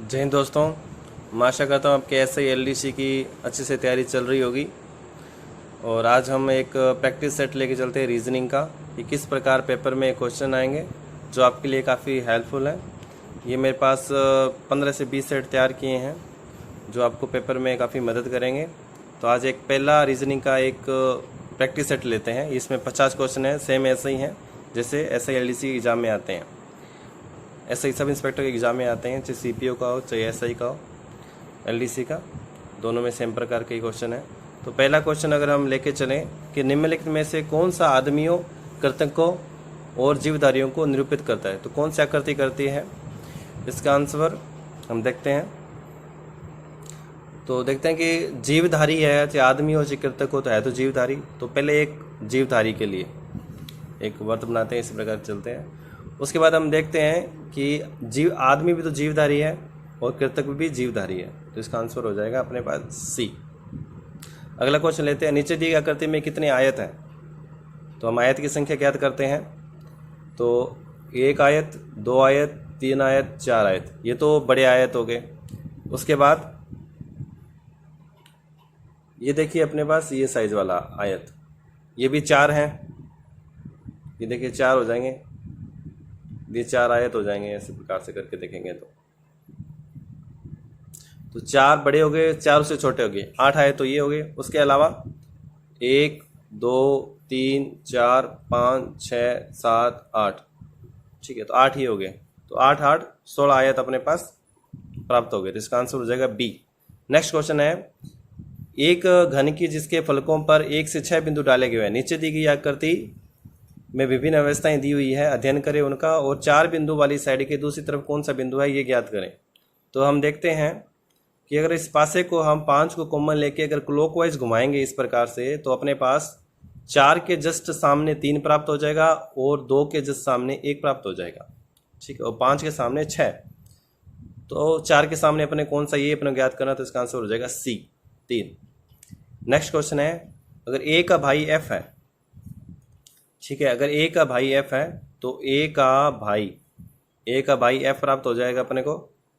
जय हिंद दोस्तों। मैं आशा करता हूँ आपके एसआई एलडीसी की अच्छे से तैयारी चल रही होगी। और आज हम एक प्रैक्टिस सेट लेके चलते हैं रीजनिंग का कि किस प्रकार पेपर में क्वेश्चन आएंगे जो आपके लिए काफ़ी हेल्पफुल है। ये मेरे पास 15 से 20 सेट तैयार किए हैं जो आपको पेपर में काफ़ी मदद करेंगे। तो आज एक पहला रीजनिंग का एक प्रैक्टिस सेट लेते हैं। इसमें 50 क्वेश्चन है, सेम ऐसे ही हैं जैसे एसआई एलडीसी एग्ज़ाम में आते हैं। एसआई सब इंस्पेक्टर के एग्ज़ाम में आते हैं, चाहे सीपीओ का हो चाहे एसआई का हो, एलडीसी का, दोनों में सेम प्रकार के क्वेश्चन है। तो पहला क्वेश्चन अगर हम लेके चलें कि निम्नलिखित में से कौन सा आदमियों, कृतकों और जीवधारियों को निरूपित करता है, तो कौन सी आकृति करती है, इसका आंसर हम देखते हैं। तो देखते हैं कि जीवधारी है, चाहे आदमी हो चाहे कृतक हो, तो है तो जीवधारी। तो पहले एक जीवधारी के लिए एक वर्त बनाते हैं, इसी प्रकार चलते हैं। उसके बाद हम देखते हैं कि आदमी भी तो जीवधारी है और कृतक भी जीवधारी है, तो इसका आंसर हो जाएगा अपने पास सी। अगला क्वेश्चन लेते हैं, नीचे दी गई आकृति में कितने आयत हैं, तो हम आयत की संख्या ज्ञात करते हैं। तो एक आयत, दो आयत, तीन आयत, चार आयत, ये तो बड़े आयत हो गए। उसके बाद ये देखिए अपने पास ये साइज वाला आयत, ये भी चार हैं, ये देखिए चार हो जाएंगे, ये चार आयत हो जाएंगे। ऐसे प्रकार से करके देखेंगे तो चार बड़े हो गए, चार उससे छोटे हो गए, आठ आयत तो ये हो गए। उसके अलावा एक, दो, तीन, चार, पाँच, छः, सात, आठ, ठीक है, तो आठ ही हो गए। तो आठ आठ 16 आयत अपने पास प्राप्त हो गए, तो इसका आंसर हो जाएगा बी। नेक्स्ट क्वेश्चन है, एक घन की जिसके फलकों पर 1 से 6 बिंदु डाले गए हैं, नीचे दी गई आकृति में विभिन्न अवस्थाएं दी हुई है, अध्ययन करें उनका, और 4 बिंदु वाली साइड के दूसरी तरफ कौन सा बिंदु है ये ज्ञात करें। तो हम देखते हैं कि अगर इस पासे को हम 5 को कॉमन लेके अगर क्लॉकवाइज घुमाएंगे इस प्रकार से, तो अपने पास 4 के जस्ट सामने 3 प्राप्त हो जाएगा और 2 के जस्ट सामने 1 प्राप्त हो जाएगा, ठीक है, और 5 के सामने 6। तो 4 के सामने अपने कौन सा ये अपने ज्ञात करना, तो इसका आंसर हो जाएगा सी, 3। नेक्स्ट क्वेश्चन है, अगर ए का भाई एफ है, ठीक है, अगर ए का भाई एफ है तो ए का भाई एफ प्राप्त हो जाएगा अपने को,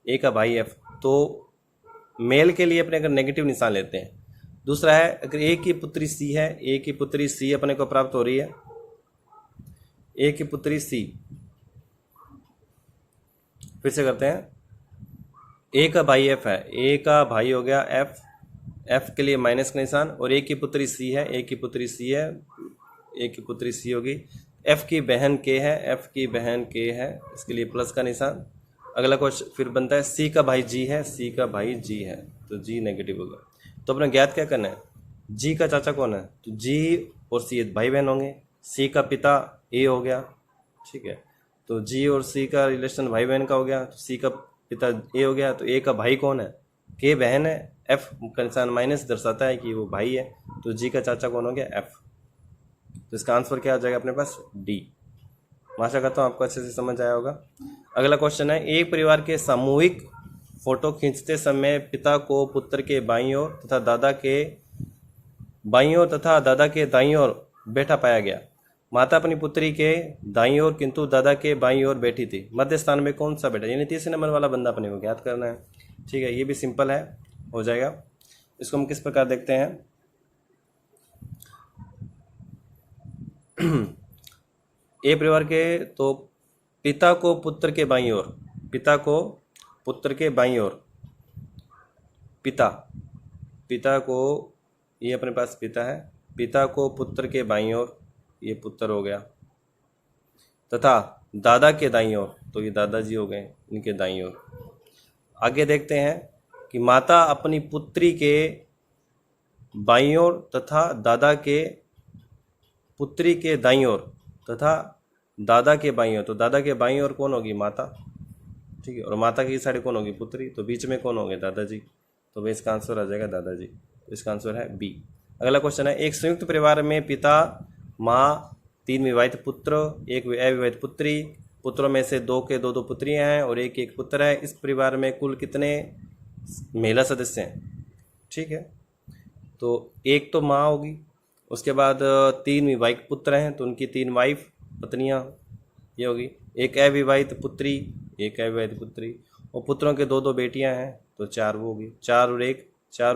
ए का भाई एफ। तो मेल के लिए अपने अगर नेगेटिव निशान लेते हैं। दूसरा है, अगर ए की पुत्री सी है, ए की पुत्री सी अपने को प्राप्त हो रही है, ए की पुत्री सी। फिर से करते हैं, ए का भाई एफ है, ए का भाई हो गया एफ, एफ के लिए माइनस का निशान, और ए की पुत्री सी है, ए की पुत्री सी है, ए की पुत्री सी होगी। एफ की बहन के है, एफ की बहन के है, इसके लिए प्लस का निशान। अगला क्वेश्चन फिर बनता है, सी का भाई जी है, सी का भाई जी है, तो जी नेगेटिव होगा। तो अपने ज्ञात क्या करना है, जी का चाचा कौन है, तो जी और सी भाई बहन होंगे। सी का पिता ए हो गया, ठीक है, तो जी और सी का रिलेशन भाई बहन का हो गया, तो सी का पिता ए हो गया। तो ए का भाई कौन है, के बहन है, एफ का निशान माइनस दर्शाता है कि वो भाई है, तो जी का चाचा कौन हो गया, एफ। तो इसका आंसर क्या आ जाएगा अपने पास, डी। मैं आशा करता हूँ आपको अच्छे से समझ आया होगा। अगला क्वेश्चन है, एक परिवार के सामूहिक फोटो खींचते समय पिता को पुत्र के बाईं ओर तथा दादा के बाईं ओर तथा दादा के दाईं ओर बैठा पाया गया। माता अपनी पुत्री के दाईं ओर किंतु दादा के बाईं ओर बैठी थी, मध्य स्थान में कौन सा बैठा, यानी तीसरे नंबर वाला बंदा अपने को ज्ञात करना है, ठीक है, ये भी सिंपल है, हो जाएगा। इसको हम किस प्रकार देखते हैं, ए परिवार के, तो पिता को पुत्र के बाईं ओर, पिता को पुत्र के बाईं ओर, पिता को, ये अपने पास पिता है, पिता को पुत्र के बाईं ओर, ये पुत्र हो गया, तथा दादा के दाईं ओर, तो ये दादाजी हो गए, इनके दाईं ओर। आगे देखते हैं कि माता अपनी पुत्री के बाईं ओर तथा दादा के पुत्री के दाईं ओर तथा दादा के बाईं ओर, तो दादा के बाईं ओर कौन होगी, माता, ठीक है, और माता की साइड कौन होगी, पुत्री, तो बीच में कौन होंगे, दादाजी, तो भाई इसका आंसर आ जाएगा दादाजी, तो इसका आंसर है बी। अगला क्वेश्चन है, एक संयुक्त परिवार में पिता, माँ, 3 विवाहित पुत्र, 1 अविवाहित पुत्री, पुत्रों में से 2 के 2 पुत्रियां हैं और 1 पुत्र है। इस परिवार में कुल कितने महिला सदस्य हैं, ठीक है, तो एक तो माँ होगी, उसके बाद 3 विवाहित पुत्र हैं तो उनकी 3 वाइफ, पत्नियां, ये होगी, 1 अविवाहित पुत्री, और पुत्रों के 2 2 बेटियां हैं तो 4 वो होगी, 4 और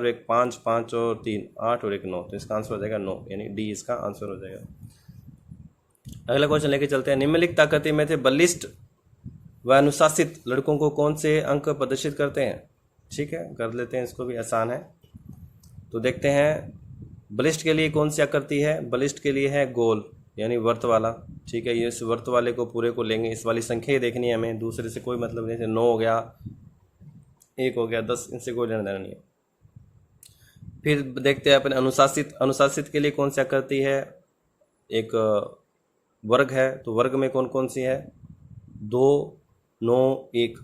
1 5, 5 और 3 8 और 1 9, तो इसका आंसर हो जाएगा 9, यानी डी इसका आंसर हो जाएगा। अगला क्वेश्चन लेके चलते हैं। निम्नलिखित ताकतें में से बलिष्ठ व अनुशासित लड़कों को कौन से अंक प्रदर्शित करते हैं? ठीक है, कर लेते हैं, इसको भी आसान है। तो देखते हैं बलिष्ठ के लिए कौन सी आकृति है। बलिष्ठ के लिए है गोल, यानी वर्त वाला। ठीक है, ये इस वर्त वाले को पूरे को लेंगे, इस वाली संख्या ही देखनी है हमें, दूसरे से कोई मतलब नहीं। जैसे 9 हो गया, 1 हो गया, 10, इनसे कोई लेना देना नहीं है। फिर देखते हैं अपने अनुशासित। अनुशासित के लिए कौन सी आकृति है? एक वर्ग है, तो वर्ग में कौन कौन सी है? 2 9 1।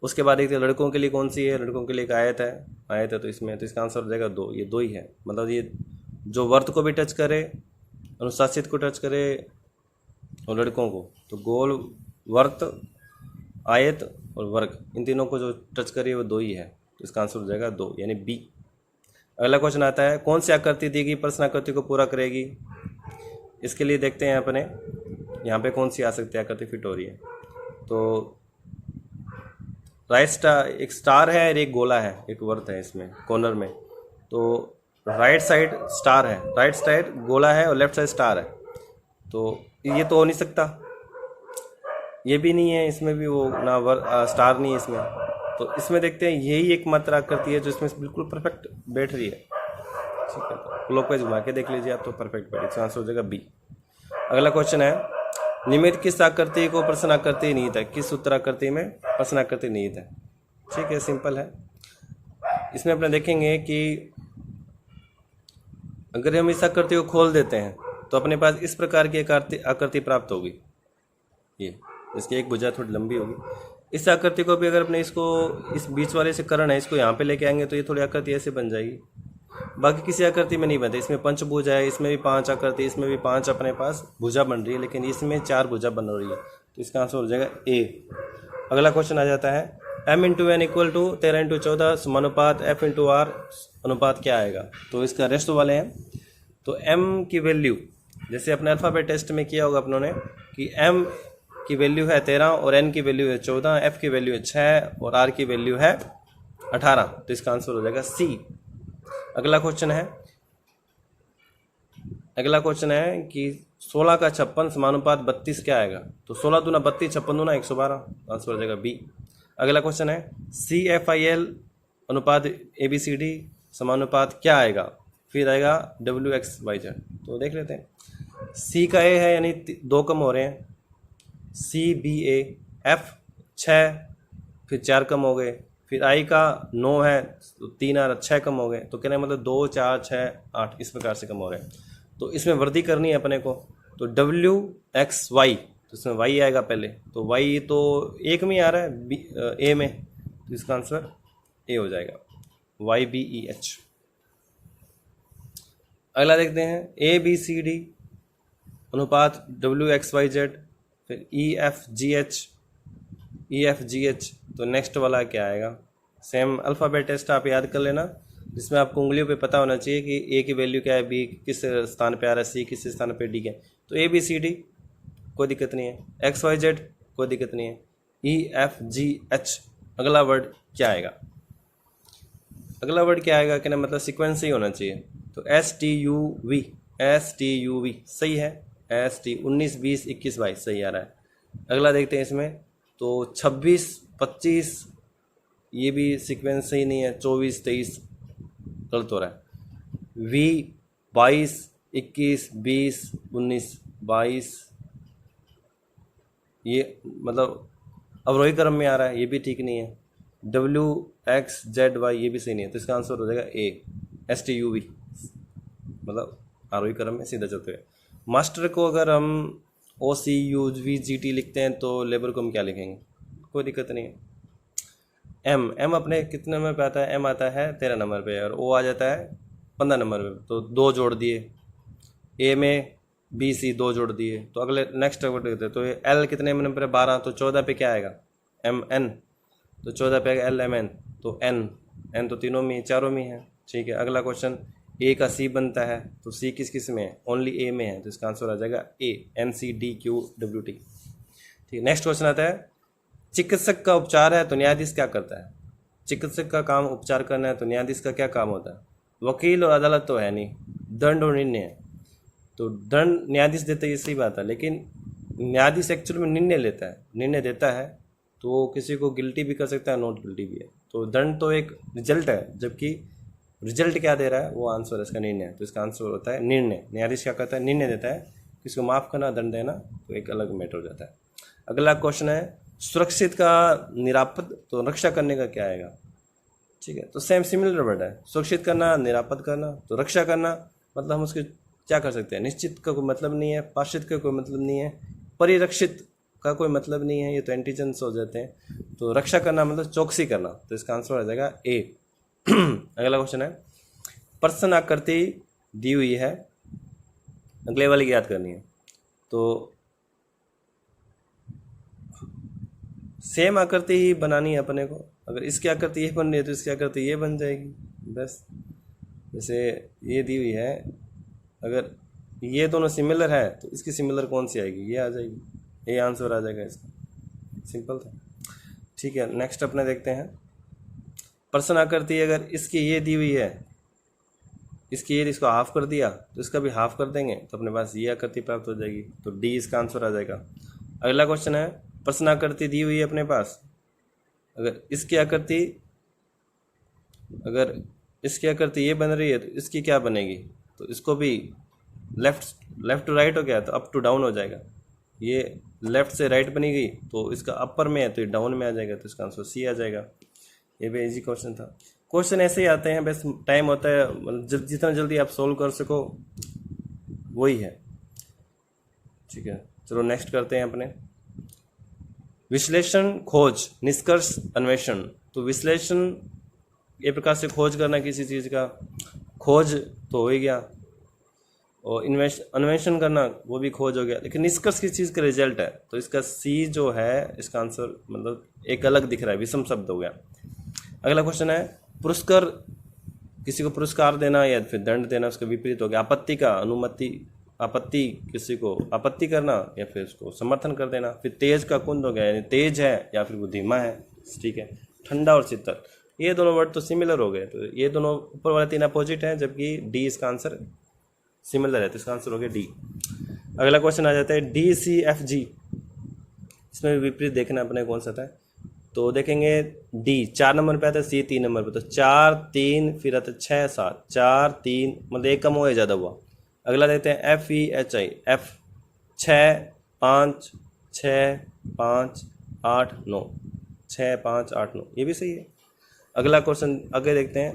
उसके बाद देखते हैं लड़कों के लिए कौन सी है। लड़कों के लिए एक आयत है, आयत है तो इसमें, तो इसका आंसर हो जाएगा 2, ये 2 ही है। मतलब ये जो वर्त को भी टच करे, अनुशासित को टच करे और लड़कों को, तो गोल, वर्त, आयत और वर्ग, इन तीनों को जो टच करे वो 2 ही है, तो इसका आंसर हो जाएगा 2, यानी बी। अगला क्वेश्चन आता है, कौन सी आकृति दी गई प्रश्न आकृति को पूरा करेगी? इसके लिए देखते हैं अपने यहाँ पे कौन सी आ सकती है आकृति फिट हो रही है। तो राइट स्टार, एक स्टार है और एक गोला है, एक वर्त है इसमें कॉर्नर में। तो राइट साइड स्टार है, राइट साइड गोला है और लेफ्ट साइड स्टार है, तो ये तो हो नहीं सकता। ये भी नहीं है, इसमें भी वो ना स्टार नहीं है इसमें। तो इसमें देखते हैं यही एक मात्रा आकृति है जो इसमें बिल्कुल परफेक्ट बैठ रही है। ठीक है, तो क्लॉकवाइज घुमा के देख लीजिए आप, तो परफेक्ट बैठ, इसका आंसर हो जाएगा बी। अगला क्वेश्चन है, निम्नलिखित किस आकृति को प्रश्न आकृति निहित है? किस सूत्र आकृति में प्रश्न आकृति निहित है? ठीक है, सिंपल है। इसमें अपने देखेंगे कि अगर हम इस आकृति को खोल देते हैं तो अपने पास इस प्रकार की आकृति प्राप्त होगी। ये इसकी एक भुजा थोड़ी लंबी होगी। इस आकृति को भी अगर अपने इसको इस बीच वाले से कर्ण है, इसको यहाँ पे लेके आएंगे तो ये थोड़ी आकृति ऐसे बन जाएगी। बाकी किसी आकृति में नहीं बनती। इसमें पंचभुजा है, इसमें भी 5 आकृति, इसमें भी 5 अपने पास भुजा बन रही है, लेकिन इसमें 4 भुजा बन रही है, तो इसका आंसर हो जाएगा ए। अगला क्वेश्चन आ जाता है, m into N equal to 13 into 14 समानुपात f इंटू आर अनुपात क्या आएगा? तो इसका रेस्ट वाले हैं। तो m की वैल्यू, जैसे अपने अल्फ़ाबेट टेस्ट में किया होगा अपनों ने, कि m की वैल्यू है 13 और n की वैल्यू है 14, f की वैल्यू है 6 और r की वैल्यू है 18, तो इसका आंसर हो जाएगा सी। अगला क्वेश्चन है कि 16 का 56 समानुपात 32 क्या आएगा? तो 16 दूना 32, 56 दूना 112, आंसर हो जाएगा बी। अगला क्वेश्चन है, CFIL अनुपात ABCD समानुपात क्या आएगा? फिर आएगा WXYZ, तो देख लेते हैं। C का A है, यानी 2 कम हो रहे हैं, CBA, F 6, फिर 4 कम हो गए, फिर I का 9 है तो 3 और 6 कम हो गए, तो कहने मतलब 2 4 6 8 इस प्रकार से कम हो रहे हैं। तो इसमें वृद्धि करनी है अपने को, तो WXY, तो इसमें Y आएगा पहले, तो Y तो एक में आ रहा है A में, तो इसका आंसर A हो जाएगा, YBEH। अगला देखते हैं, ABCD अनुपात WXYZ, फिर EFGH, तो नेक्स्ट वाला क्या आएगा? सेम अल्फ़ाबेट टेस्ट आप याद कर लेना, जिसमें आपको उंगलियों पे पता होना चाहिए कि A की वैल्यू क्या है, B किस स्थान पे आ रहा है, C किस स्थान पे, D क्या है। तो ABCD कोई दिक्कत नहीं है, XYZ कोई दिक्कत नहीं है, EFGH। अगला वर्ड क्या आएगा? अगला वर्ड क्या आएगा, कहना मतलब सीक्वेंस ही होना चाहिए। तो STUV सही है, ST 19 20 21 22 सही आ रहा है। अगला देखते हैं इसमें, तो 26 25 ये भी सीक्वेंस सही नहीं है, 24 23 गलत हो रहा है। V 22 21 20 19 22 ये मतलब अवरोही क्रम में आ रहा है, ये भी ठीक नहीं है। WXZY ये भी सही नहीं है, तो इसका आंसर हो जाएगा A, STUV, मतलब आरोही क्रम में सीधा चलते हुए। मास्टर को अगर हम OCUVGT लिखते हैं तो लेबर को हम क्या लिखेंगे? कोई दिक्कत नहीं है। M अपने कितने नंबर पे आता है? M आता है 13 नंबर पे, और O आ जाता है 15 नंबर पे, तो 2 जोड़ दिए। A में BC 2 जोड़ दिए, तो अगले नेक्स्ट वर्ड देखते हैं। तो ये L कितने नंबर पे? 12, तो 14 पे क्या आएगा? MN, तो 14 पे आएगा LMN, तो N तो तीनों में, चारों में है। ठीक है, अगला क्वेश्चन, A का C बनता है, तो C किस किस में है? ओनली A में है, तो इसका आंसर आ जाएगा A, NCDQWT। ठीक है, नेक्स्ट क्वेश्चन आता है, चिकित्सक का उपचार है तो न्यायाधीश क्या करता है? चिकित्सक का काम उपचार करना है तो न्यायाधीश का क्या काम होता है? वकील और अदालत तो है नहीं, दंड और निर्णय है। तो दंड न्यायाधीश देते हैं, ये सही बात है, लेकिन न्यायाधीश एक्चुअल में निर्णय लेता है, निर्णय देता है, तो वो किसी को गिल्टी भी कर सकता है, नॉट गिल्टी भी है। तो दंड तो एक रिजल्ट है, जबकि रिजल्ट क्या दे रहा है, वो आंसर है इसका निर्णय। तो इसका आंसर होता है निर्णय। न्यायाधीश क्या करता है? निर्णय देता है। किसी को माफ़ करना, दंड देना, तो एक अलग मैटर हो जाता है। अगला क्वेश्चन है सुरक्षित का निरापद, तो रक्षा करने का क्या आएगा? ठीक है, तो सेम सिमिलर वर्ड है। सुरक्षित करना, निरापद करना, तो रक्षा करना मतलब हम उसके क्या कर सकते हैं? निश्चित का कोई मतलब नहीं है, पाश्चित का कोई मतलब नहीं है, परिरक्षित का कोई मतलब नहीं है, ये तो एंटीजन्स हो जाते हैं। तो रक्षा करना मतलब चौकसी करना, तो इसका आंसर हो जाएगा ए। अगला क्वेश्चन है प्रश्न आकृति दी हुई है, अगले वाली की याद करनी है। तो सेम आकृति ही बनानी है अपने को। अगर इसकी आकृति ये बन रही है तो इसकी आकृति ये बन जाएगी बस। जैसे ये दी हुई है, अगर ये दोनों सिमिलर है तो इसकी सिमिलर कौन सी आएगी? ये आ जाएगी, ये आंसर आ जाएगा इसका। सिंपल था। ठीक है, नेक्स्ट अपने देखते हैं प्रश्न आकृति। अगर इसकी ये दी हुई है, इसकी ये इसको हाफ कर दिया तो इसका भी हाफ कर देंगे तो अपने पास ये आकृति प्राप्त हो जाएगी। तो डी इसका आंसर आ जाएगा। अगला क्वेश्चन है प्रश्न आकृति दी हुई है अपने पास, अगर इसकी आकृति ये बन रही है तो इसकी क्या बनेगी? तो इसको भी लेफ्ट टू राइट हो गया तो अप टू डाउन हो जाएगा। ये लेफ्ट से राइट बनी गई तो इसका अपर में है तो ये डाउन में आ जाएगा, तो इसका आंसर सी आ जाएगा। ये भी इजी क्वेश्चन था। क्वेश्चन ऐसे ही आते हैं, बस टाइम होता है, मतलब जितना जल्दी आप सोल्व कर सको वही है। ठीक है, चलो नेक्स्ट करते हैं अपने विश्लेषण, खोज, निष्कर्ष, अन्वेषण। तो विश्लेषण ये प्रकार से खोज करना किसी चीज़ का, खोज तो हो ही गया, और अन्वेषण करना वो भी खोज हो गया, लेकिन निष्कर्ष किस चीज़ का रिजल्ट है? तो इसका सी जो है इसका आंसर मतलब एक अलग दिख रहा है, विषम शब्द हो गया। अगला क्वेश्चन है पुरस्कार, किसी को पुरस्कार देना या फिर दंड देना, उसका विपरीत हो गया। आपत्ति का अनुमति, आपत्ति किसी को आपत्ति करना या फिर उसको समर्थन कर देना। फिर तेज का कुंद हो गया, यानी तेज है या फिर वो धीमा है। ठीक है, ठंडा और शीतल, ये दोनों वर्ड तो सिमिलर हो गए, तो ये दोनों ऊपर वाले तीन अपोजिट हैं, जबकि डी इसका आंसर सिमिलर है, तो इसका आंसर हो गया डी। अगला क्वेश्चन आ जाता है डी सी एफ जी, इसमें विपरीत देखना अपने कौन सा था। तो देखेंगे डी 4 नंबर पे आता है, सी 3 नंबर पे, तो 4 3 फिर आता है 6 7, 4 3 मतलब एक कम हुआ या ज़्यादा हुआ। अगला देखते हैं F E H I, F 6 5 6 5 8 9, 6 5 8 9, ये भी सही है। अगला क्वेश्चन आगे देखते हैं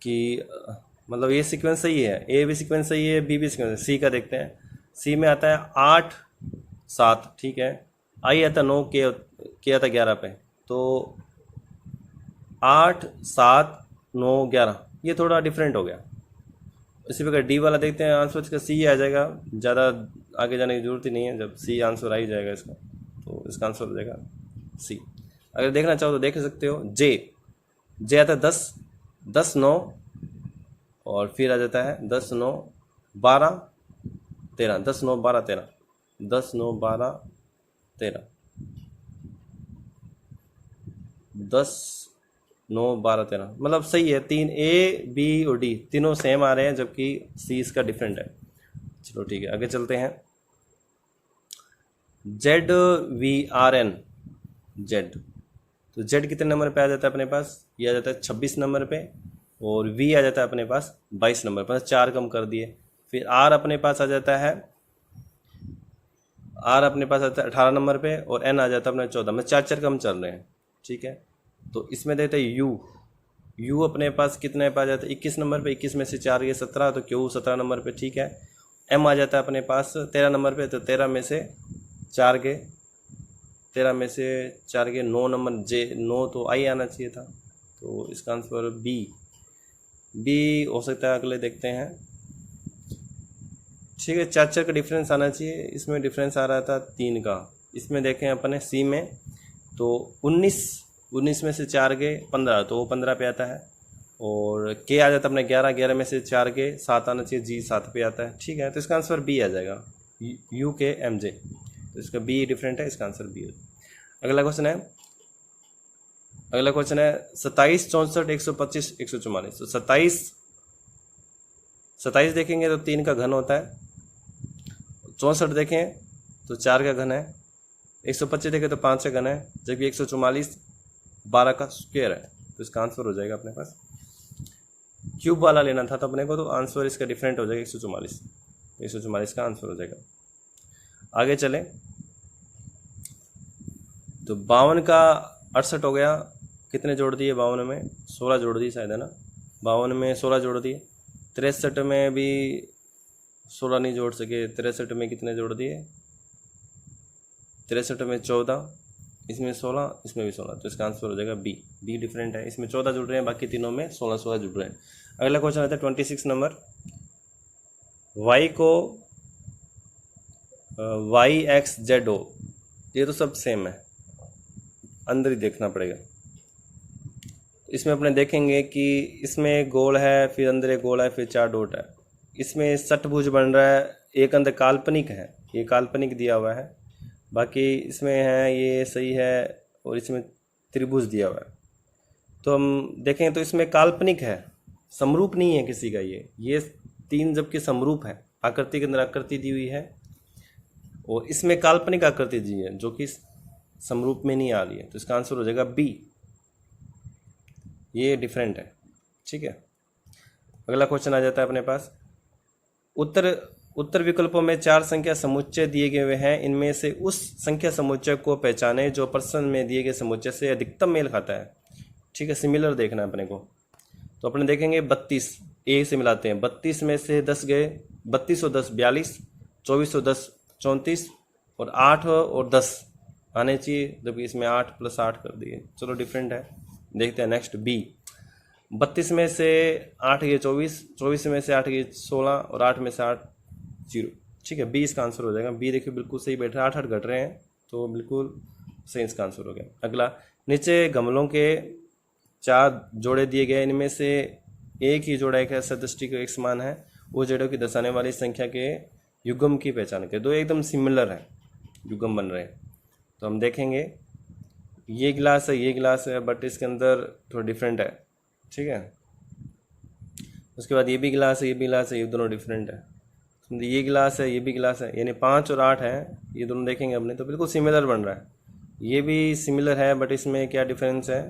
कि मतलब ये सीक्वेंस सही है, ए भी सीक्वेंस सही है, बी भी सीक्वेंस है। सी का देखते हैं, सी में आता है 8 7, ठीक है, आई आता 9, के आता 11 पे, तो 8 7 9 11, ये थोड़ा डिफरेंट हो गया। इसी प्रकार डी वाला देखते हैं, आंसर इसका सी आ जाएगा, ज़्यादा आगे जाने की जरूरत ही नहीं है, जब सी आंसर आ ही जाएगा इसका, तो इसका आंसर हो जाएगा सी। अगर देखना चाहो तो देख सकते हो जे आता है 10 10 9, और फिर आ जाता है 10 9 12 13, 10 9 12 13, 10 9 12 13, 10 9 12 13, मतलब सही है। 3 ए बी और डी तीनों सेम आ रहे हैं, जबकि सी इसका डिफरेंट है। चलो ठीक है, आगे चलते हैं। Z V R N, Z, तो जेड कितने नंबर पे आ जाता है अपने पास? ये आ जाता है 26 नंबर पे, और वी आ जाता है अपने पास 22 नंबर पर, 4 कम कर दिए। फिर आर अपने पास आ जाता है, आर अपने पास आता है 18 नंबर पे, और एन आ जाता है अपने 14 में, 4 4 कम चल रहे हैं। ठीक है, तो इसमें देते हैं यू अपने पास कितने पे आ जाता है? 21 नंबर पे, 21 में से 4 ये 17, तो क्यू 17 नंबर पे। ठीक है, एम आ जाता है अपने पास 13 नंबर पे, तो 13 में से 4 के 9 नंबर, जे 9 तो आई आना चाहिए था, तो इसका आंसर बी हो सकता है। अगले देखते हैं, ठीक है, 4 4 का डिफरेंस आना चाहिए, इसमें डिफरेंस आ रहा था 3 का। इसमें देखें अपने सी में, तो 19 में से 4 के 15, तो वो 15 पे आता है, और के आ जाता है अपने 11 में से 4 के 7 आना चाहिए, जी 7 पे आता है। ठीक है, तो इसका आंसर बी आ जाएगा, यू के एम जे, तो इसका बी डिफरेंट है, इसका आंसर बी है। अगला क्वेश्चन है 27, 64, 125, 144। तो 27 देखेंगे तो 3 का घन होता है, 64 देखें तो 4 का घन है, 125 देखें तो 5 का घन है, जबकि 144 12 का स्क्वायर है। तो इसका आंसर हो जाएगा अपने पास, क्यूब वाला लेना था तो अपने को, तो आंसर इसका डिफरेंट हो जाएगा 144। 144 का आंसर हो जाएगा। आगे चले तो 52 का 68 हो गया, कितने जोड़ दिए 52 में? 16 जोड़ दिए शायद, है ना? 52 में 16 जोड़ दिए। 63 में भी 16 नहीं जोड़ सके, 63 में कितने जोड़ दिए? 63 में 14, इसमें 16, इसमें भी 16। तो इसका आंसर हो जाएगा बी। बी डिफरेंट है, इसमें 14 जुड़ रहे हैं, बाकी तीनों में 16 जुड़ रहे हैं। अगला क्वेश्चन आता है 26 नंबर। y को YXZO, ये तो सब सेम है, अंदर ही देखना पड़ेगा। इसमें अपने देखेंगे कि इसमें गोल है, फिर अंदर एक गोल है, फिर 4 डॉट है। इसमें षटभुज बन रहा है, एक अंदर काल्पनिक है, ये काल्पनिक दिया हुआ है, बाकी इसमें है ये सही है, और इसमें त्रिभुज दिया हुआ है। तो हम देखें तो इसमें काल्पनिक है, समरूप नहीं है किसी का। ये 3 जबकि समरूप है, आकृति के अंदर आकृति दी हुई है, और इसमें काल्पनिक आकृति दी है जो कि समरूप में नहीं आ रही है। तो इसका आंसर हो जाएगा बी, ये डिफरेंट है। ठीक है, अगला क्वेश्चन आ जाता है अपने पास। उत्तर विकल्पों में 4 संख्या समुच्चय दिए गए हुए हैं, इनमें से उस संख्या समुच्चय को पहचाने जो प्रश्न में दिए गए समुच्चय से अधिकतम मेल खाता है। ठीक है, सिमिलर देखना है अपने को। तो अपने देखेंगे 32 ए से मिलाते हैं, 32 में से 10 गए, 32 और 10 42, 24 और 10 34, और 8 और 10 आने चाहिए, जबकि इसमें 8 + 8 कर दिए। चलो डिफरेंट है, देखते हैं नेक्स्ट बी। 32 में से 8 गए 24, 24 में से 8 गए 16, और 8 में से 8 0। ठीक है, बी इसका आंसर हो जाएगा। बी देखिए बिल्कुल सही बैठ रहा है, 8 घट रहे हैं, तो बिल्कुल सही इसका आंसर हो गया। अगला, नीचे गमलों के 4 जोड़े दिए गए, इनमें से एक ही जोड़ा एक सदृष्टि को एक समान है, वो जोड़ों की दर्शाने वाली संख्या के युग्म की पहचान करें। दो एकदम सिमिलर है, युग्म बन रहे हैं। तो हम देखेंगे ये गिलास है, ये गिलास है, बट इसके अंदर थोड़ा डिफरेंट है। ठीक है, उसके बाद ये भी गिलास है, ये भी गिलास है, ये दोनों डिफरेंट है। ये गिलास है, ये भी गिलास है, यानी 5 और 8 है, ये दोनों देखेंगे अपने तो बिल्कुल सिमिलर बन रहा है। ये भी सिमिलर है, बट इसमें क्या डिफरेंस है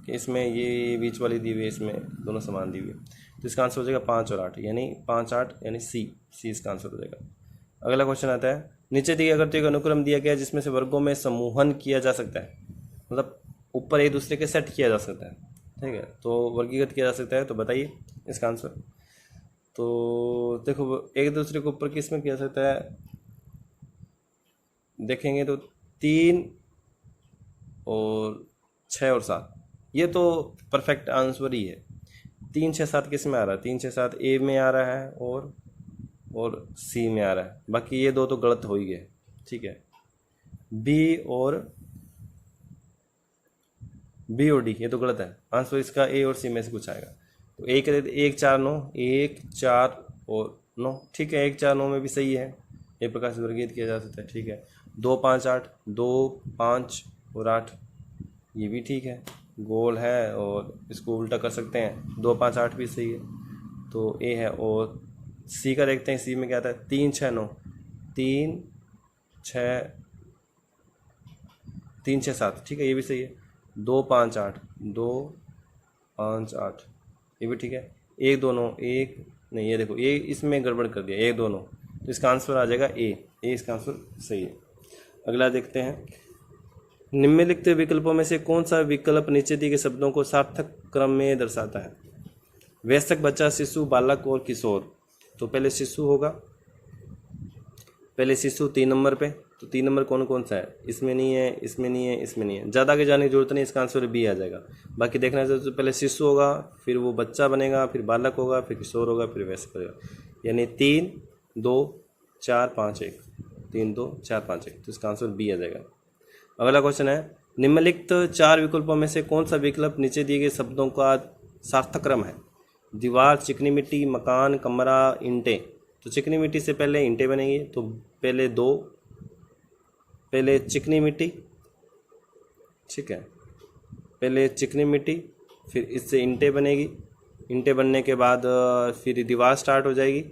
कि इसमें ये बीच वाली दी हुई है, इसमें दोनों समान दी हुई है। तो इसका आंसर हो जाएगा 5 और 8, यानी 5 8, यानी सी इसका आंसर हो जाएगा। अगला क्वेश्चन आता है, नीचे दिए आकृतियों का अनुक्रम दिया गया जिसमें से वर्गों में समूहन किया जा सकता है, मतलब ऊपर एक दूसरे के सेट किया जा सकता है। ठीक है, तो वर्गीकृत किया जा सकता है, तो बताइए इसका आंसर। तो देखो एक दूसरे के ऊपर किस में किया जा सकता है, देखेंगे तो 3 और 6 और 7, ये तो परफेक्ट आंसर ही है। 3 6 7 किस में आ रहा है? 3 6 7 ए में आ रहा है और सी में आ रहा है, बाकी ये दो तो गलत हो ही गए। ठीक है, बी और डी ये तो गलत है, आंसर इसका ए और सी में से कुछ आएगा। तो 1 4 9, 1 4 और 9। ठीक है, 1 4 9 में भी सही है, एक प्रकार से वर्गीकृत किया जा सकता है। ठीक है, 2 5 8, 2 5 और 8, ये भी ठीक है, गोल है और इसको उल्टा कर सकते हैं। 2 5 8 भी सही है, तो ए है। और सी का देखते हैं, सी में क्या आता है? 3 6 9, 3 6 7। ठीक है, ये भी सही है। 2 5 8, 2 5 8, ये भी ठीक है। 1 2 9, 1 नहीं, ये देखो ये इसमें गड़बड़ कर दिया, 1 2 9, तो इसका आंसर आ जाएगा ए इसका आंसर सही है। अगला देखते हैं, निम्नलिखित विकल्पों में से कौन सा विकल्प नीचे दिए गए शब्दों को सार्थक क्रम में दर्शाता है? वयस्क, बच्चा, शिशु, बालक और किशोर। तो पहले शिशु होगा, पहले शिशु 3 नंबर पे। तो 3 नंबर कौन कौन सा है? इसमें नहीं है, इसमें नहीं है, इसमें नहीं है, ज़्यादा आगे जाने की जरूरत नहीं, इसका आंसर बी आ जाएगा। बाकी देखना चाहिए तो पहले शिशु होगा, फिर वो बच्चा बनेगा, फिर बालक होगा, फिर किशोर होगा, फिर वयस्क होगा, यानी 3 2 4 5 1, 3 2 4 5 1, तो इसका आंसर बी आ जाएगा। अगला क्वेश्चन है, निम्नलिखित 4 विकल्पों में से कौन सा विकल्प नीचे दिए गए शब्दों का सार्थक क्रम है? दीवार, चिकनी मिट्टी, मकान, कमरा, ईंटें। तो चिकनी मिट्टी से पहले ईंटें बनेंगी, तो पहले चिकनी मिट्टी, ठीक है। पहले चिकनी मिट्टी, फिर इससे ईंटें बनेगी, ईंटें बनने के बाद फिर दीवार स्टार्ट हो जाएगी,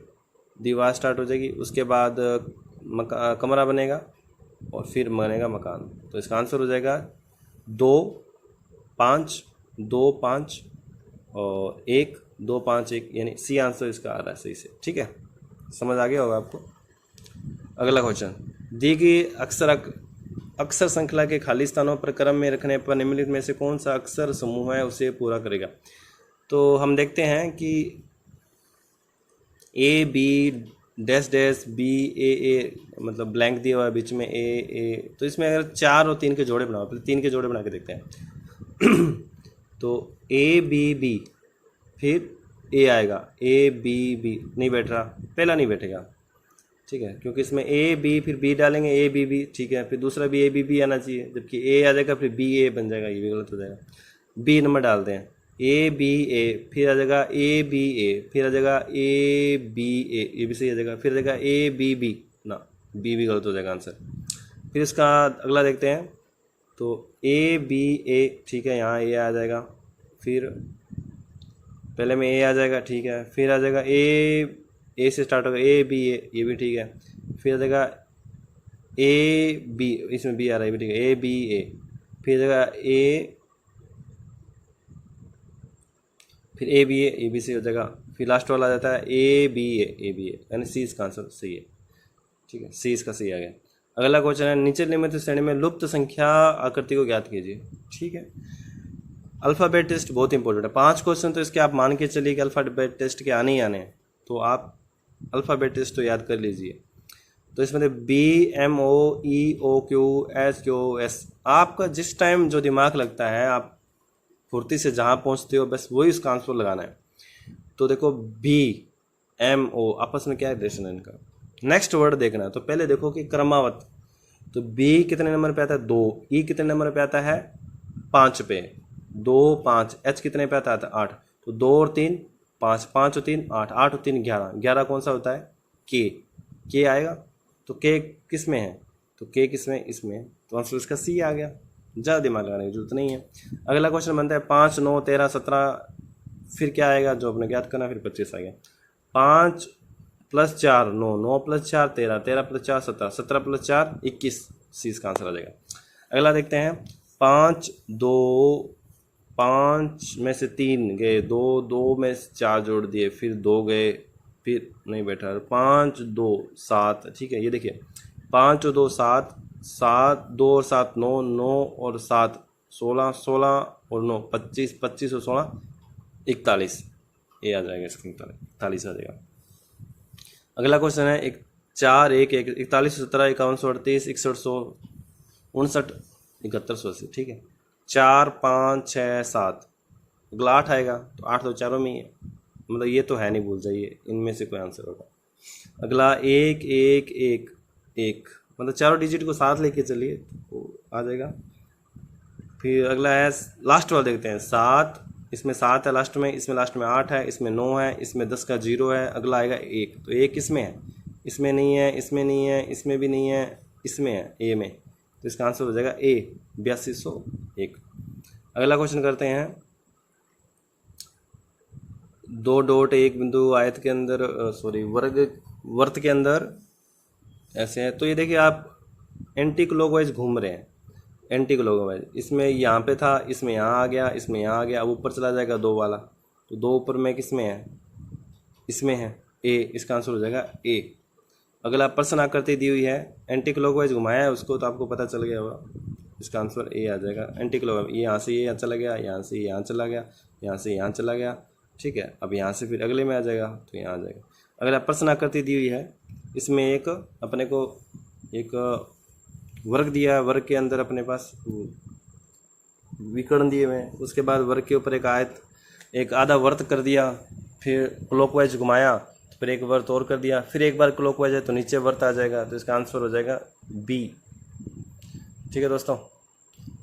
दीवार स्टार्ट हो जाएगी, उसके बाद कमरा बनेगा और फिर बनेगा मकान। तो इसका आंसर हो जाएगा 2 5 2 5 और 1 2 5 1, यानी सी आंसर इसका आ रहा है सही से। ठीक है, समझ आ गया होगा आपको। अगला क्वेश्चन, दी गई अक्षर श्रृंखला के खाली स्थानों पर क्रम में रखने पर निम्नलिखित में से कौन सा अक्षर समूह है उसे पूरा करेगा। तो हम देखते हैं कि A B dash dash B A मतलब ब्लैंक दिया हुआ है बीच में ए, तो इसमें अगर 4 और 3 के जोड़े बनाओ, पहले 3 के जोड़े बना के देखते हैं। तो ए बी बी, फिर ए आएगा, ए बी बी नहीं बैठ रहा, पहला नहीं बैठेगा। ठीक है, क्योंकि इसमें ए बी फिर बी डालेंगे, ए बी बी, ठीक है, फिर दूसरा भी ए बी बी आना चाहिए, जबकि ए आ जाएगा फिर बी ए बन जाएगा, ये भी गलत हो जाएगा। बी नंबर डालते हैं, ए बी ए, फिर आ जाएगा ए बी ए, फिर आ जाएगा ए बी ए, ये भी सही आ जाएगा, फिर आ जाएगा ए बी बी, ना बी भी गलत हो जाएगा आंसर। फिर इसका अगला देखते हैं, तो ए बी ए, ठीक है, यहाँ ए आ जाएगा, फिर पहले में ए आ जाएगा, ठीक है, फिर आ जाएगा ए से स्टार्ट होगा, ए बी ए, ये भी ठीक है, फिर आ जाएगा ए बी, इसमें बी आ रहा है, ये भी ठीक है, ए बी ए, फिर आ जाएगा ए, फिर ए बी ए, ये भी सही हो जाएगा, फिर लास्ट वाला आ जाता है ए बी ए, यानी सी इसका आंसर सही है। ठीक है, सी इसका सही आ गया। अगला क्वेश्चन है, नीचे निम्नलिखित श्रेणी में लुप्त संख्या आकृति को ज्ञात कीजिए। ठीक है, अल्फ़ाबेट टेस्ट बहुत इंपॉर्टेंट है। 5 क्वेश्चन तो इसके आप मान के चलिए कि अल्फ़ाबेट टेस्ट के आने ही आने हैं, तो आप अल्फ़ाबेट टेस्ट तो याद कर लीजिए। तो इसमें B M O E O Q S Q S, आपका जिस टाइम जो दिमाग लगता है आप फुर्ती से जहाँ पहुँचते हो बस वही उसका आंसर लगाना है। तो देखो बी एम ओ आपस में क्या रिलेशन है इनका, नेक्स्ट वर्ड देखना है। तो पहले देखो कि क्रमावत, तो बी कितने नंबर पे आता है 2, ई कितने नंबर पे आता है 5 पे, 2 5, एच कितने पे आता है 8, तो 2 और 3 5, 5 और 3 8, 8 और 3 11, 11 कौन सा होता है के आएगा। तो के किस में है, तो के किस में, इसमें, तो आंसर इसका सी आ गया, ज़्यादा दिमाग लगाने की जरूरत नहीं है। अगला क्वेश्चन बनता है 5 9 13 17, फिर क्या आएगा जो अपने ज्ञात करना, फिर 25 आ गया। 5 + 4 9, 9 + 4 13, 13 + 4 17, 17 + 4 21, सी इसका आंसर आ जाएगा। अगला देखते हैं 5 2, 5 में से 3 गए, 2 2 में से 4 जोड़ दिए, फिर 2 गए, फिर नहीं बैठा, 5 2 7, ठीक है, ये देखिए 5 और 2 7, 7 2 और 7 9, 9 और 7 16, 16 और 9 25, 25 और 16 41, ये आ जाएगा इसका 41 आ जाएगा। अगला क्वेश्चन है 4 1 1, 41 17 51 38 61 59 71 ठीक है, 4 5 6 7, अगला 8 आएगा, तो 8 तो चारों में ही है, मतलब ये तो है नहीं, भूल जाइए, इनमें से कोई आंसर होगा। अगला 1 1 1 1, मतलब चारों डिजिट को साथ लेके चलिए तो आ जाएगा। फिर अगला है लास्ट वाला देखते हैं 7, इसमें 7 है लास्ट में, इसमें लास्ट में 8 है, इसमें 9 है, इसमें 10 का 0 है, अगला आएगा 1, तो 1 किसमें है, इसमें नहीं है, इसमें नहीं है, इसमें भी नहीं है, इसमें है ए में, तो इसका आंसर हो जाएगा ए 8201। अगला क्वेश्चन करते हैं 2 डॉट एक बिंदु आयत के अंदर वर्त के अंदर ऐसे है, तो ये देखिए आप एंटी क्लॉकवाइज घूम रहे हैं, एंटी क्लॉकवाइज, इसमें यहाँ पे था, इसमें यहाँ आ गया, इसमें यहाँ आ गया, अब ऊपर चला जाएगा 2 वाला, तो 2 ऊपर में किसमें है, इसमें है ए, इसका आंसर हो जाएगा ए। अगला प्रश्न आकृति दी हुई है, एंटी क्लॉकवाइज घुमाया है उसको, तो आपको पता चल गया होगा, इसका आंसर ए आ जाएगा। एंटी क्लॉकवाइज यहाँ से ये यहाँ चला गया, यहाँ से यहाँ चला गया, यहाँ से यहाँ चला गया, ठीक है, अब यहाँ से फिर अगले में आ जाएगा, तो यहाँ आ जाएगा। अगला प्रश्न आकृति दी हुई है, इसमें एक अपने को एक वर्ग दिया है, वर्ग के अंदर अपने पास विकर्ण दिए हुए हैं, उसके बाद वर्ग के ऊपर एक आयत, एक आधा वर्त कर दिया, फिर क्लॉकवाइज घुमाया, फिर एक वर्त और कर दिया, फिर एक बार क्लॉकवाइज है तो नीचे वर्त आ जाएगा, तो इसका आंसर हो जाएगा बी। ठीक है दोस्तों,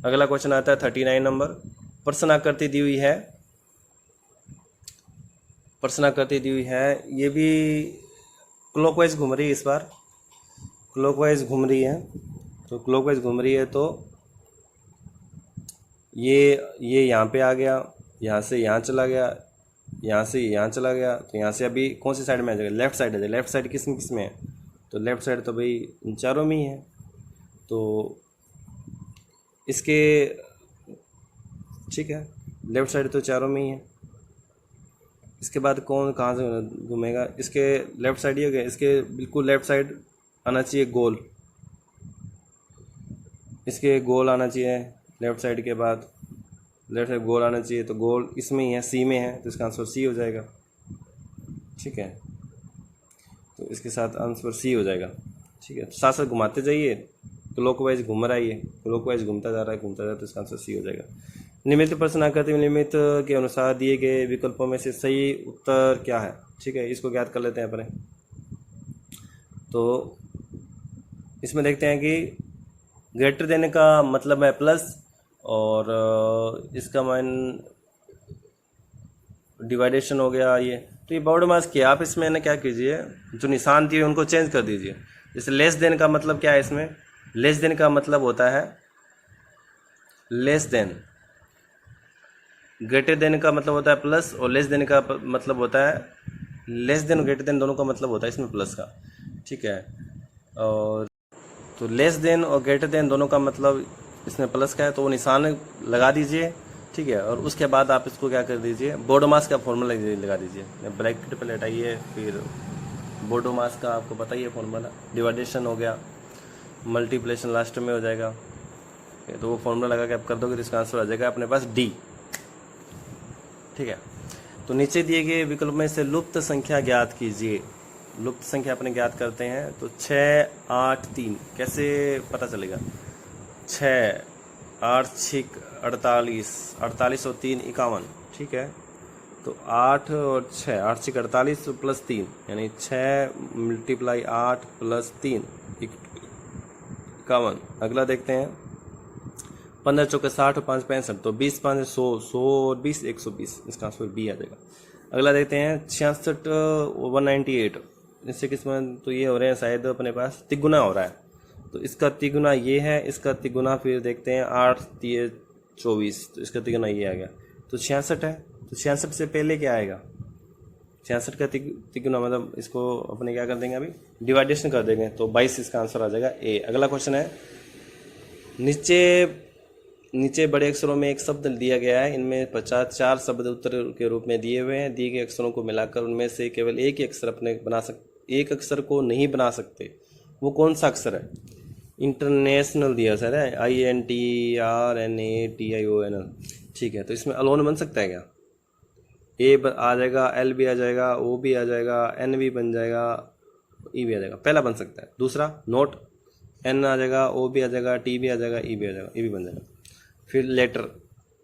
अगला क्वेश्चन आता है 39 नंबर, प्रश्न आकृति दी हुई है, प्रश्न आकृति दी हुई है, ये भी क्लॉकवाइज घूम रही है, इस बार क्लॉकवाइज घूम रही है, तो क्लॉकवाइज घूम रही है, तो ये यहाँ पे आ गया, यहाँ से यहाँ चला गया, यहाँ से यहाँ चला गया, तो यहाँ से अभी कौन सी साइड में आ जाएगा? लेफ़्ट साइड आ जाएगा। लेफ़्ट साइड किस में है? तो लेफ़्ट साइड तो भाई इन चारों में ही है। तो इसके ठीक है, लेफ़्ट साइड तो चारों में ही है। इसके बाद कौन कहाँ से घूमेगा? इसके लेफ़्ट साइड ही हो गया। इसके बिल्कुल लेफ़्ट साइड आना चाहिए गोल, इसके गोल आना चाहिए लेफ़्ट साइड के बाद, लेफ़्ट साइड गोल आना चाहिए, तो गोल इसमें ही है, सी में है, तो इसका आंसर सी हो जाएगा। ठीक है, तो इसके साथ आंसर सी हो जाएगा। ठीक है, साथ साथ घुमाते जाइए, क्लॉकवाइज घूम रहा है, ये क्लॉकवाइज घूमता जा रहा है, घूमता जा रहा है, तो इसका आंसर सी हो जाएगा। निम्नलिखित प्रश्न आकृति में निम्नलिखित के अनुसार दिए गए विकल्पों में से सही उत्तर क्या है? ठीक है, इसको ज्ञात कर लेते हैं अपने। तो इसमें देखते हैं कि ग्रेटर देने का मतलब है प्लस, और इसका मान डिवाइडेशन हो गया ये। तो ये बॉड मास किया, आप इसमें ना क्या कीजिए, जो निशान दिए उनको चेंज कर दीजिए। जैसे लेस देन का मतलब क्या है? इसमें लेस देन का मतलब होता है लेस देन, ग्रेटर देन का मतलब होता है प्लस, और लेस देन का मतलब होता है लेस देन, ग्रेटर देन दोनों का मतलब होता है इसमें प्लस का। ठीक है, और तो लेस देन और ग्रेटर देन दोनों का मतलब इसमें प्लस का है, तो वो निशान लगा दीजिए। ठीक है, और उसके बाद आप इसको क्या कर दीजिए, बोर्ड मास का फॉर्मूला लगा दीजिए। ब्रैकेट पे हटाइए, फिर बोर्ड मास का आपको पता ही है फॉर्मूला, डिवाइडेशन हो गया, मल्टीप्लिकेशन लास्ट में हो जाएगा। तो वो फॉर्मूला लगा के आप कर दोगे तो इसका आंसर आ जाएगा अपने पास डी। ठीक है, तो नीचे दिए गए विकल्प में से लुप्त संख्या ज्ञात कीजिए। लुप्त संख्या अपने ज्ञात करते हैं, तो 6, 8, 3 कैसे पता चलेगा? 6, 8, 6, 48, 48 और 3 51। ठीक है, तो 8 और 6, 8, 6, 48 प्लस 3, यानी 6 × 8 + 3 51। अगला देखते हैं, 15 चौके 60 और 5 65, तो 20 5 100, 100 और 20 120, इसका आंसर बी आ जाएगा। अगला देखते हैं 66 और 198, इससे किस्म तो ये हो रहे हैं शायद अपने पास तिगुना हो रहा है, तो इसका तिगुना ये है, इसका तिगुना फिर देखते हैं 8 3 24, तो इसका तिगुना ये आ गया, तो 66 है। तो 66 से पहले क्या आएगा? 66 का तिगुना मतलब इसको अपने क्या कर देंगे, अभी डिवाइडेशन कर देंगे, तो 22 इसका आंसर आ जाएगा ए। अगला क्वेश्चन है, नीचे बड़े अक्षरों में एक शब्द दिया गया है, इनमें 4 शब्द उत्तर के रूप में दिए हुए हैं। दिए गए अक्षरों को मिलाकर उनमें से केवल एक ही अक्षर एक अक्षर को नहीं बना सकते, वो कौन सा अक्षर है? इंटरनेशनल दिया सर है, INTRNATIONL। ठीक है, तो इसमें अलोन बन सकता है क्या? ए आ जाएगा, एल भी आ जाएगा, ओ भी आ जाएगा, एन भी बन जाएगा, ई भी आ जाएगा, पहला बन सकता है। दूसरा नोट, एन आ जाएगा, ओ भी आ जाएगा, टी भी आ जाएगा, ई भी आ जाएगा, ई भी बन जाएगा। फिर लेटर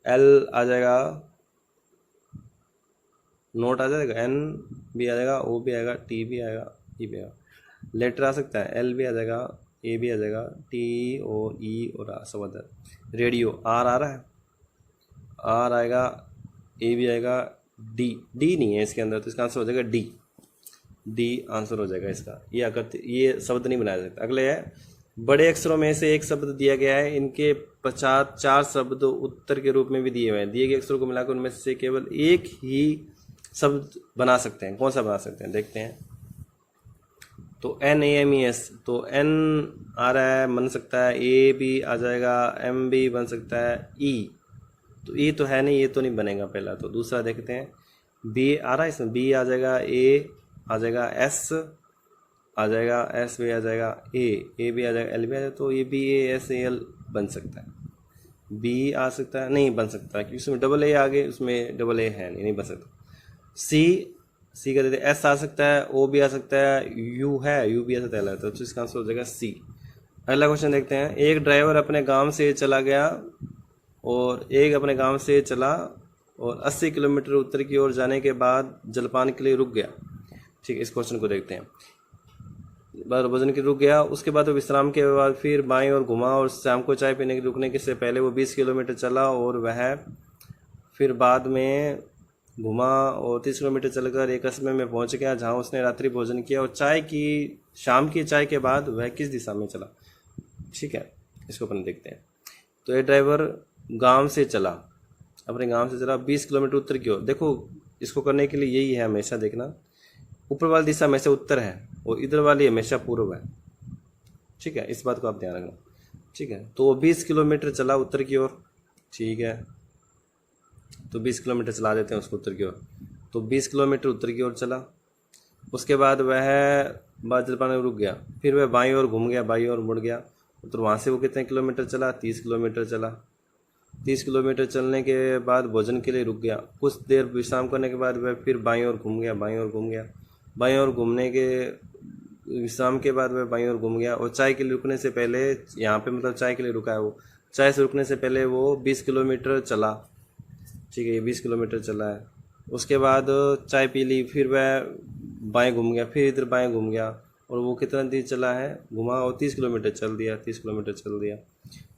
एल आ जाएगा, नोट आ जाएगा, एन भी आ जाएगा, ओ भी आएगा, टी भी आएगा, ई भी आएगा। लेटर आ सकता है, एल भी आ जाएगा, ए भी आ जाएगा, टी और ई और आ सब आ जाएगा। रेडियो आर आ रहा है, आर आएगा, ए भी आएगा, डी नहीं है इसके अंदर, तो इसका आंसर हो जाएगा डी आंसर हो जाएगा इसका। ये शब्द नहीं बनाया सकता। अगले है, बड़े अक्षरों में से एक शब्द दिया गया है, इनके 4 शब्द उत्तर के रूप में भी दिए हुए हैं। दिए गए अक्षरों को मिलाकर उनमें से केवल एक ही शब्द बना सकते हैं, कौन सा बना सकते हैं देखते हैं। तो NAMES, तो एन आ रहा है, बन सकता है, ए भी आ जाएगा, एम भी बन सकता है, ई तो ई तो है नहीं, ये तो नहीं बनेगा पहला। तो दूसरा देखते हैं, बी आ रहा है इसमें, बी आ जाएगा, ए आ जाएगा, एस आ जाएगा, एस भी आ जाएगा, ए भी आ जाएगा, एल भी आ जाएगा, तो ये BASAL बन सकता है। बी आ सकता है, नहीं बन सकता क्योंकि उसमें डबल ए आगे, उसमें डबल ए है नहीं बन सकता। सी का देते, एस आ सकता है, ओ भी आ सकता है, यू है, यू भी आ सकता है, तो इसका आंसर हो जाएगा सी। अगला क्वेश्चन देखते हैं, एक ड्राइवर अपने गांव से चला गया और एक अपने गांव से चला और 80 किलोमीटर उत्तर की ओर जाने के बाद जलपान के लिए रुक गया। ठीक है, इस क्वेश्चन को देखते हैं। भोजन के रुक गया, उसके बाद वो विश्राम के बाद फिर बाईं ओर घुमा और शाम को चाय पीने के रुकने के से पहले वो 20 किलोमीटर चला और वह फिर बाद में घुमा और 30 किलोमीटर चलकर एक कस्बे में पहुंच गया जहां उसने रात्रि भोजन किया और शाम की चाय के बाद वह किस दिशा में चला। ठीक है, इसको अपन देखते हैं। तो ये ड्राइवर गांव से चला, अपने गांव से चला 20 किलोमीटर उत्तर की ओर। देखो इसको करने के लिए यही है, हमेशा देखना ऊपर वाली दिशा हमेशा उत्तर है और इधर वाली हमेशा पूर्व है। ठीक है, इस बात को आप ध्यान रखना। ठीक है, तो वो 20 किलोमीटर चला उत्तर की ओर। ठीक है, तो 20 किलोमीटर चला देते हैं उसको उत्तर की ओर। तो 20 किलोमीटर उत्तर की ओर चला। उसके बाद वह बादल पाने रुक गया, फिर वह बाईं ओर घूम गया, बाईं ओर मुड़ गया। तो वहाँ से वो कितने किलोमीटर चला? 30 किलोमीटर चला। 30 किलोमीटर चलने के बाद भोजन के लिए रुक गया। कुछ देर विश्राम करने के बाद वह फिर बाईं ओर घूम गया, बाईं ओर घूम गया। बाईं ओर घूमने के विश्राम के बाद वह बाईं ओर घूम गया और चाय के लिए रुकने से पहले, यहाँ पे मतलब चाय के लिए रुका है वो, चाय से रुकने से पहले वो 20 किलोमीटर चला। ठीक है, ये 20 किलोमीटर चला है। उसके बाद चाय पी ली, फिर वह बाएं घूम गया, फिर इधर बाएं घूम गया और वो कितना देर चला है? घुमा और 30 किलोमीटर चल दिया, 30 किलोमीटर चल दिया।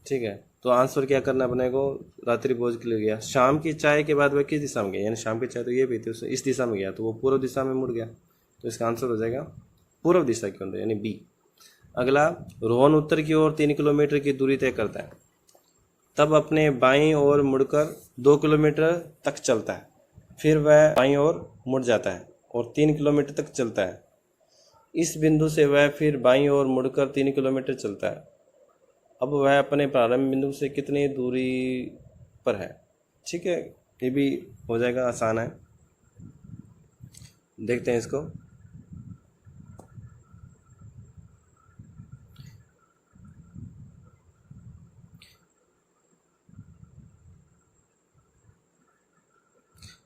ठीक है, तो आंसर क्या करना अपने को? रात्रि भोज के लिए गया। शाम की चाय के बाद वह किस दिशा में गया? यानी शाम की चाय तो ये पीती, उसने इस दिशा में गया, तो वो पूर्व दिशा में मुड़ गया। तो इसका आंसर हो जाएगा पूर्व दिशा के अंदर, यानी बी। अगला, रोहन उत्तर की ओर 3 किलोमीटर की दूरी तय करता है, तब अपने बाईं ओर मुड़कर 2 किलोमीटर तक चलता है, फिर वह बाईं ओर मुड़ जाता है और 3 किलोमीटर तक चलता है। इस बिंदु से वह फिर बाईं ओर मुड़कर 3 किलोमीटर चलता है। अब वह अपने प्रारंभ बिंदु से कितनी दूरी पर है? ठीक है, ये भी हो जाएगा, आसान है। देखते हैं इसको।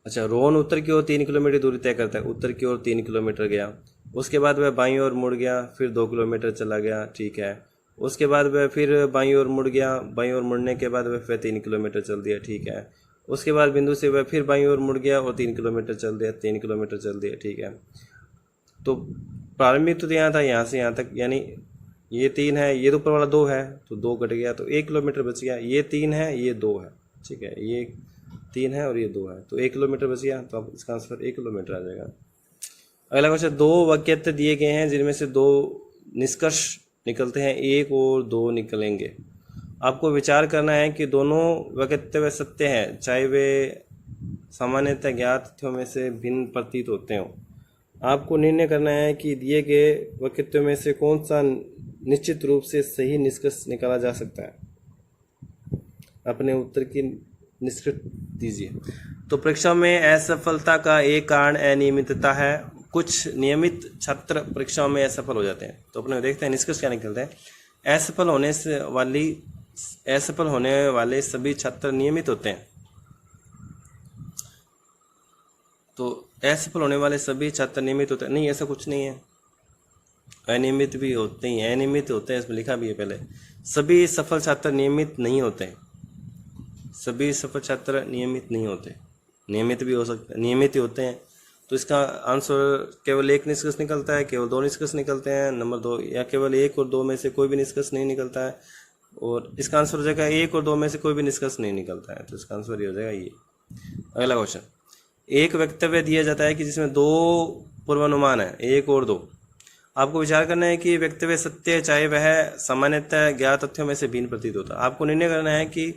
अच्छा, रोहन उत्तर की ओर 3 किलोमीटर दूरी तय करता है, उत्तर की ओर 3 किलोमीटर गया। उसके बाद वह बाईं ओर मुड़ गया, फिर 2 किलोमीटर चला गया। ठीक है, उसके बाद वह फिर बाईं ओर मुड़ गया, बाईं ओर मुड़ने के बाद वह फिर 3 किलोमीटर चल दिया। ठीक है, उसके बाद बिंदु से वह फिर बाईं ओर मुड़ गया और 3 किलोमीटर चल दिया, 3 किलोमीटर चल दिया। ठीक है, तो प्रारंभिक तो यहाँ था, यहाँ से यहाँ तक, यानी ये 3 है, ये तो ऊपर वाला 2 है, तो 2 कट गया, तो 1 किलोमीटर बच गया। ये 3 है, ये 2 है। ठीक है, ये 3 है और ये 2 है, तो 1 किलोमीटर बच गया। तो अब इसका आंसर 1 किलोमीटर आ जाएगा। अगला क्वेश्चन, 2 वाक्यत्व दिए गए हैं जिनमें से 2 निष्कर्ष निकलते हैं, 1 और 2 निकलेंगे। आपको विचार करना है कि दोनों वाक्यत्व सत्य हैं, चाहे वे सामान्यतः ज्ञात तथ्यों में से भिन्न प्रतीत होते हों। आपको निर्णय करना है कि दिए गए वाक्यत्व में से कौन सा निश्चित रूप से सही निष्कर्ष निकाला जा सकता है। अपने उत्तर की निष्कर्ष दीजिए। तो परीक्षा में असफलता का एक कारण अनियमितता है। कुछ नियमित छात्र परीक्षाओं में असफल हो जाते हैं। तो अपने देखते हैं निष्कर्ष क्या निकलते हैं। असफल होने वाले सभी छात्र नियमित होते हैं। तो असफल होने वाले सभी छात्र नियमित होते हैं? नहीं, ऐसा कुछ नहीं है, अनियमित भी होते हैं, अनियमित होते हैं, इसमें लिखा भी है पहले। सभी सफल छात्र नियमित नहीं होते, सभी सफल छात्र नियमित नहीं होते, नियमित भी हो सकते, नियमित ही होते हैं। तो इसका आंसर केवल एक निष्कर्ष निकलता है, केवल 2 निष्कर्ष निकलते हैं, नंबर 2, या केवल 1 और 2 में से कोई भी निष्कर्ष नहीं निकलता है। और इसका आंसर हो जाएगा 1 और 2 में से कोई भी निष्कर्ष नहीं निकलता है। तो इसका आंसर ये हो जाएगा ये। अगला क्वेश्चन, एक वक्तव्य दिया जाता है कि जिसमें 2 पूर्वानुमान है, 1 और 2। आपको विचार करना है कि वक्तव्य सत्य है, चाहे वह सामान्यतः ज्ञात तथ्यों में से भिन्न प्रतीत होता है। आपको निर्णय करना है कि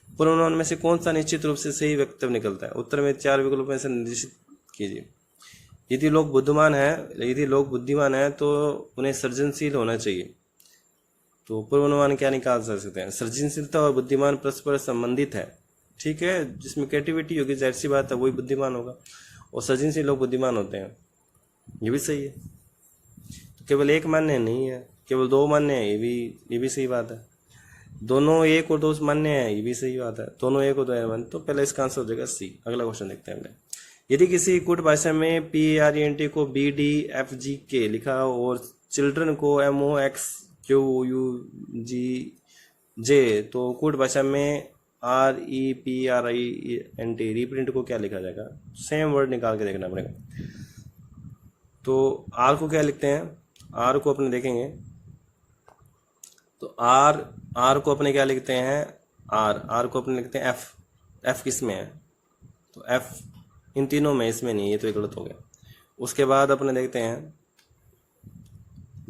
पूर्वानुमान में से कौन सा निश्चित रूप से सही वक्तव्य निकलता है। उत्तर में 4 विकल्पों में से निर्देशित कीजिए। यदि लोग बुद्धिमान हैं तो उन्हें सृजनशील होना चाहिए। तो पूर्वानुमान क्या निकाल सकते हैं? सृजनशीलता और बुद्धिमान परस्पर संबंधित है। ठीक है, जिसमें क्रिएटिविटी होगी, जाहिर सी बात है वही बुद्धिमान होगा, और सृजनशील लोग बुद्धिमान होते हैं, ये भी सही है। तो केवल 1 मान्य नहीं है, केवल 2 मान्य है, ये भी सही बात है। दोनों 1 और 2 मान्य है, ये भी सही बात है। दोनों 1 और 2 मान्य, तो पहले इसका आंसर हो जाएगा सी। अगला क्वेश्चन देखते हैं। यदि किसी कूट भाषा में PARENT को BDFGK लिखा हो और चिल्ड्रन को MOXQUJ, तो कूट भाषा में REPRINT रिप्रिंट को क्या लिखा जाएगा? सेम वर्ड निकाल के देखना पड़ेगा। तो R को क्या लिखते हैं? R को अपने देखेंगे, तो R को अपने क्या लिखते हैं? R को अपने लिखते हैं F किस में है? तो F इन तीनों में, इसमें नहीं, ये तो गलत हो गया। उसके बाद अपने देखते हैं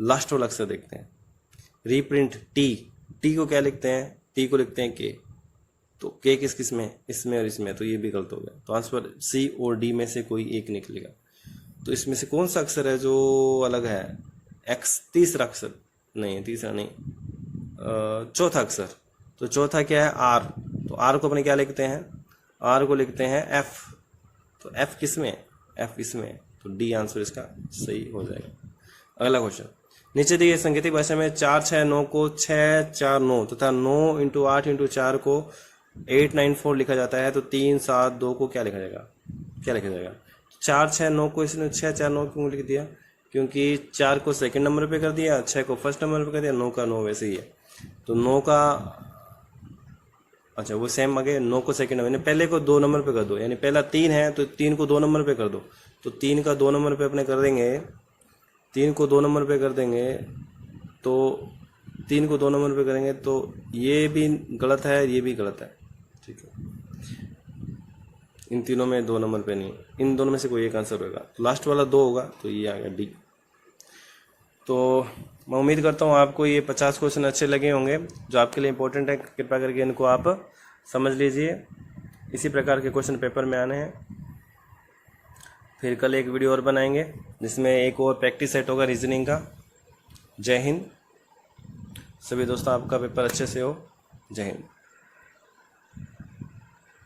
लास्ट वाला अक्षर देखते हैं, रीप्रिंट T को क्या लिखते हैं? T को लिखते हैं K। तो के किस किस में, इसमें और इसमें, तो ये भी गलत हो गया। तो आंसर सी और डी में से कोई एक निकलेगा। तो इसमें से कौन सा अक्षर है जो अलग है? एक्स, तीसरा अक्षर नहीं, तीसरा नहीं, चौथा अक्षर। तो चौथा क्या है? आर। तो आर को अपने क्या लिखते हैं? आर को लिखते हैं एफ। तो एफ किस में? एफ इसमें। तो डी आंसर इसका सही हो जाएगा। अगला क्वेश्चन, नीचे दिए संकेतिक भाषा में 4 6 9 को 6 4 9 तथा 9 × 8 × 4 को 8 9 4 लिखा जाता है, तो 3 7 2 को क्या लिखा जाएगा? क्या लिखा जाएगा? 4 6 9 को इसने 6 4 9 क्यों लिख दिया? क्योंकि 4 को सेकंड नंबर पे कर दिया, 6 को फर्स्ट नंबर पे कर दिया, 9 का 9 वैसे ही है। तो 9 का, अच्छा वो सेम आगे, 9 को सेकंड नंबर, यानी पहले को 2 नंबर पे कर दो, यानी पहला 3 है तो 3 को 2 नंबर पे कर दो। तो 3 का 2 नंबर पे अपने कर देंगे, 3 को 2 नंबर पे कर देंगे, तो 3 को 2 नंबर पे करेंगे तो ये भी गलत है, ये भी गलत है, ठीक है। इन तीनों में 2 नंबर पे नहीं, इन दोनों में से कोई एक आंसर होगा। तो लास्ट वाला 2 होगा, तो ये आ गया डी। तो मैं उम्मीद करता हूँ आपको ये 50 क्वेश्चन अच्छे लगे होंगे, जो आपके लिए इंपॉर्टेंट है। कृपया करके इनको आप समझ लीजिए। इसी प्रकार के क्वेश्चन पेपर में आने हैं। फिर कल एक वीडियो और बनाएंगे जिसमें एक और प्रैक्टिस सेट होगा रीजनिंग का। जय हिंद सभी दोस्तों, आपका पेपर अच्छे से हो। जय हिंद।